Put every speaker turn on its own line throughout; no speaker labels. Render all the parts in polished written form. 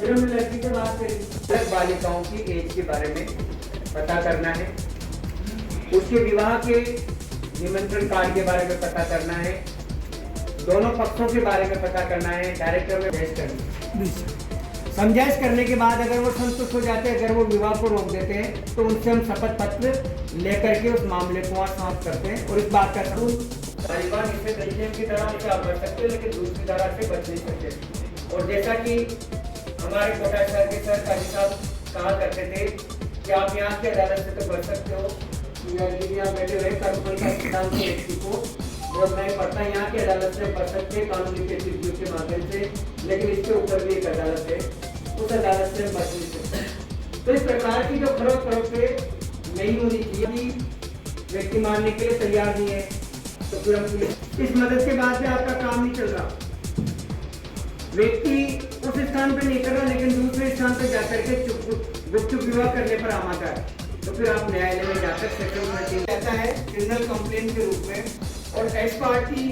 फिर हमने लड़की से बात करी, अलग बालिकाओं की एज के बारे में पता करना है, उसके विवाह के निमंत्रण कार्ड के बारे में पता करना है, दोनों पक्षों के बारे में पता करना है, डायरेक्टर में समझाइश करनी है। समझाइश करने के बाद अगर वो संतुष्ट हो जाते हैं, अगर वो विवाह को रोक देते हैं, तो उनसे हम शपथ पत्र लेकर के उस मामले को समाप्त करते हैं। और इस बात का सबूत परिवार इससे दलित की तरह से आप बच सकते हैं, लेकिन दूसरी तरह से बच नहीं सकते। और जैसा कि हमारे कोटा शहर के सर काजी साहब कहा करते थे कि आप यहाँ की अदालत से तो बच सकते हो, बैठे हुए कानून का सिद्धांत व्यक्ति को बहुत नहीं पड़ता, यहाँ की अदालत से बच सकते हैं कानूनी पेशगी के माध्यम से, लेकिन इसके ऊपर भी एक अदालत है, उस अदालत से बच नहीं सकते। तो इस प्रकार की जो खरोच खरोच नहीं होनी चाहिए, व्यक्ति मानने के लिए तैयार नहीं है, तो फिर हम इस मदद के बाद से आपका काम नहीं चल रहा, व्यक्ति उस स्थान पे नहीं कर रहा, लेकिन दूसरे स्थान पे जाकर के गुपचुप विवाह करने पर आमादा है, तो फिर आप न्यायालय में जाकर सेटलमेंट कहता है क्रिमिनल कंप्लेंट के रूप में, और एक्स पार्टी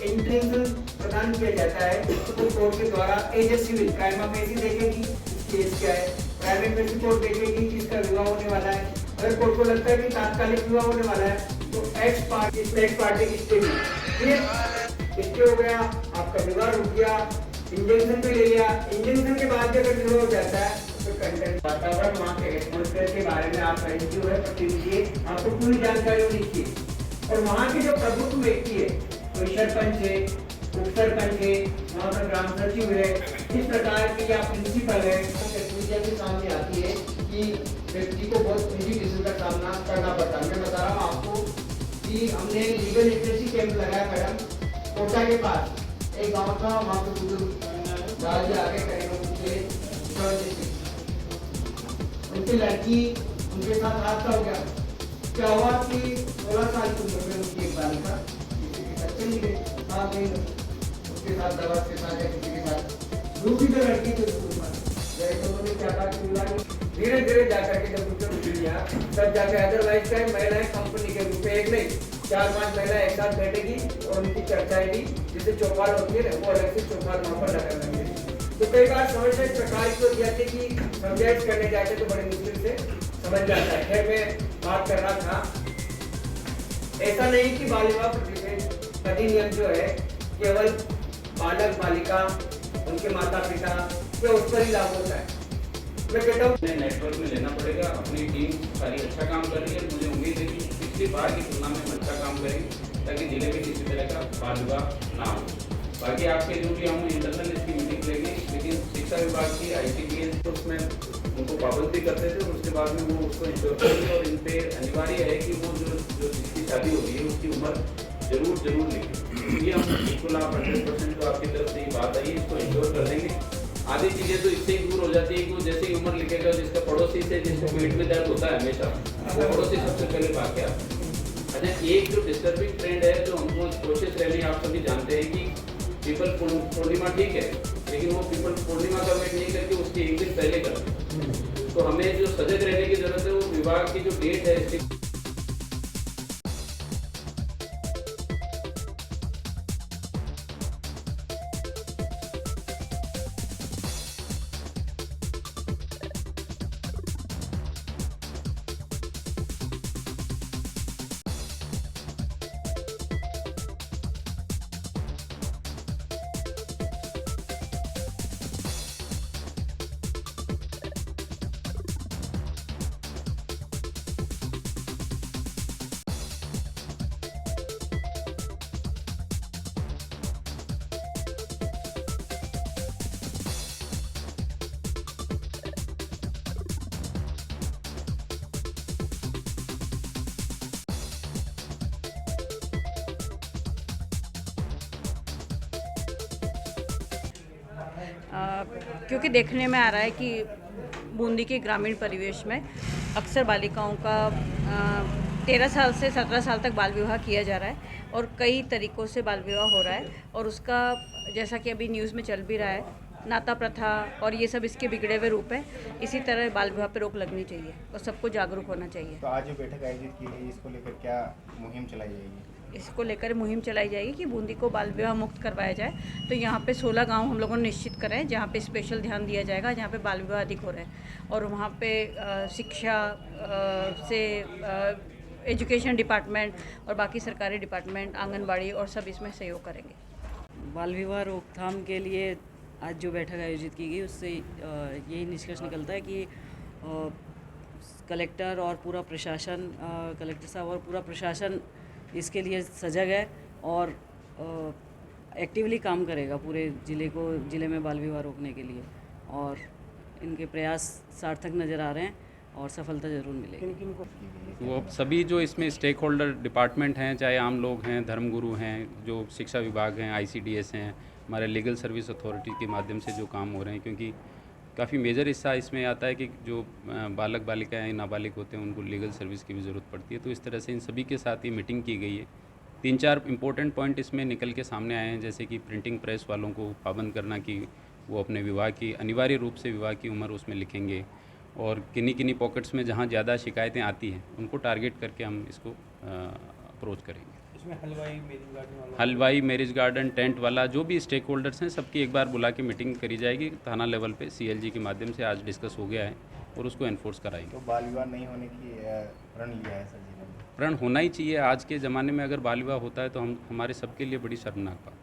इंटेंशन प्रदान किया जाता है तो कोर्ट के द्वारा as a civil prima facie देखेगी केस क्या है, प्राइवेट फेसी कोर्ट देखेगी कि इसका विवाह होने वाला है। अगर कोर्ट को लगता है कि तात्कालिक विवाह होने वाला है, तो एक्स पार्टी की स्टे हो गया, आपका विवाह रुक गया, इंजेक्शन भी ले लिया, इंजेक्शन के बाद अगर विवाह हो जाता है तो कंटेंट वातावरण वहाँ के एटमॉस्फेयर के बारे में आप जो है प्रतिनिधि आपको पूरी जानकारी होनी चाहिए। और वहाँ के जो प्रभुत्व व्यक्ति है, कोई सरपंच है, उप सरपंच है, वहाँ का ग्राम सचिव है, इस प्रकार की या प्रिंसिपल है, मीडिया के सामने आती है कि व्यक्ति को बहुत निजी किस्म का सामना करना पड़ता है। मैं बता रहा हूँ आपको कि हमने लीगल लिटरेसी कैंप लगाया मैडम कोटा के पास, एक गाँव था, वहाँ पे बुजुर्ग राज्य आगे करेंगे, उनकी लड़की उनके साथ हादसा हो गया। क्या हुआ कि 16 साल की उम्र में उनकी एक बालिका किसी के साथ चली गई, उसके साथ दवा के साथ या किसी के साथ, दूसरी जो लड़की थी तो उन्होंने क्या कहा कि धीरे धीरे जाकर के जब उनको रुक लिया, तब जाकर अदरवाइज क्या महिलाएं कंपनी के रूप में एक नहीं 4-5 महिला एक साथ बैठेगी और उनकी चर्चाएं भी जिसे चौपाल होती है वो अलग से चौपाल वहाँ पर लगा लगेगी। तो कई बार समस्या इस प्रकार की होती है कि समझाइश करने जाते तो बड़ी मुश्किल से समझ जाता है। खैर मैं बात कर रहा था, ऐसा नहीं कि बाल विवाह अधिनियम जो है केवल बालक बालिका उनके माता पिता या उस पर ही लागू होता है। मैं कहता हूँ
नेटवर्क में लेना पड़ेगा, अपनी टीम सारी अच्छा काम कर रही है, मुझे उम्मीद है कि पिछली बार की तुलना में हम अच्छा काम करेंगे ताकि जिले में किसी तरह का बाल विवाह ना हो। बाकी आपके जो भी हम इंटरनल इसकी मीटिंग लेंगे, लेकिन शिक्षा विभाग की ICDS तो उसमें उनको पाबंदी करते थे और उसके बाद में वो उसको इंश्योर करेंगे और इन पे अनिवार्य है कि वो जो जिसकी शादी हो रही है उसकी उम्र जरूर लिखें। ये हम बिल्कुल आप 100% तो आपकी तरफ से ये बात आई है, इसको इंश्योर कर देंगे। आधी चीज़ें तो इससे ही दूर हो जाती है कि वो जैसे ही उम्र लिखेगा, जिसका पड़ोसी से जिसको पेट में दर्द होता है हमेशा, वो पड़ोसी सबसे पहले भाग गया। अच्छा, एक जो डिस्टर्बिंग ट्रेंड है जो हमको कोशिश रहनी, आप सभी जानते हैं कि पीपल पूर्णिमा ठीक है, लेकिन वो पीपल पूर्णिमा का वेट नहीं करके उसके एक दिन पहले करते। तो हमें जो सजग रहने की जरूरत है, वो विवाह की जो डेट है
क्योंकि देखने में आ रहा है कि बूंदी के ग्रामीण परिवेश में अक्सर बालिकाओं का 13 साल से 17 साल तक बाल विवाह किया जा रहा है और कई तरीक़ों से बाल विवाह हो रहा है। और उसका जैसा कि अभी न्यूज़ में चल भी रहा है, नाता प्रथा और ये सब इसके बिगड़े हुए रूप है। इसी तरह बाल विवाह पर रोक लगनी चाहिए और सबको जागरूक होना चाहिए।
तो आज जो बैठक आयोजित की गई, इसको लेकर क्या मुहिम चलाई जाएगी?
इसको लेकर मुहिम चलाई जाएगी कि बूंदी को बाल विवाह मुक्त करवाया जाए। तो यहाँ पे 16 गांव हम लोगों ने निश्चित करे हैं जहाँ पे स्पेशल ध्यान दिया जाएगा, जहाँ पे बाल विवाह अधिक हो रहे हैं, और वहाँ पे शिक्षा से एजुकेशन डिपार्टमेंट और बाकी सरकारी डिपार्टमेंट, आंगनबाड़ी और सब इसमें सहयोग करेंगे।
बाल विवाह रोकथाम के लिए आज जो बैठक आयोजित की गई उससे यही निष्कर्ष निकलता है कि कलेक्टर और पूरा प्रशासन, कलेक्टर साहब और पूरा प्रशासन इसके लिए सजग है और एक्टिवली काम करेगा पूरे ज़िले में बाल विवाह रोकने के लिए, और इनके प्रयास सार्थक नज़र आ रहे हैं और सफलता ज़रूर मिलेगी।
वो सभी जो इसमें स्टेक होल्डर डिपार्टमेंट हैं, चाहे आम लोग हैं, धर्मगुरु हैं, जो शिक्षा विभाग हैं, ICDS हैं, हमारे लीगल सर्विस अथॉरिटी के माध्यम से जो काम हो रहे हैं, क्योंकि काफ़ी मेजर हिस्सा इसमें आता है कि जो बालक बालिकाएँ नाबालिग होते हैं उनको लीगल सर्विस की भी ज़रूरत पड़ती है। तो इस तरह से इन सभी के साथ ये मीटिंग की गई है। 3-4 इम्पोर्टेंट पॉइंट इसमें निकल के सामने आए हैं, जैसे कि प्रिंटिंग प्रेस वालों को पाबंद करना कि वो अपने विवाह की अनिवार्य रूप से विवाह की उम्र उसमें लिखेंगे, और किन्हीं पॉकेट्स में जहाँ ज़्यादा शिकायतें आती हैं उनको टारगेट करके हम इसको अप्रोच करेंगे।
इसमें
हलवाई, मैरिज गार्डन, टेंट वाला जो भी स्टेक होल्डर्स हैं सबकी एक बार बुला के मीटिंग करी जाएगी थाना लेवल पे। CLG के माध्यम से आज डिस्कस हो गया है और उसको एनफोर्स कराएंगे।
तो बाल विवाह नहीं होने की प्रण लिया है सर जी ने?
प्रण होना ही चाहिए। आज के ज़माने में अगर बाल विवाह होता है तो हमारे सबके लिए बड़ी शर्मनाक बात है।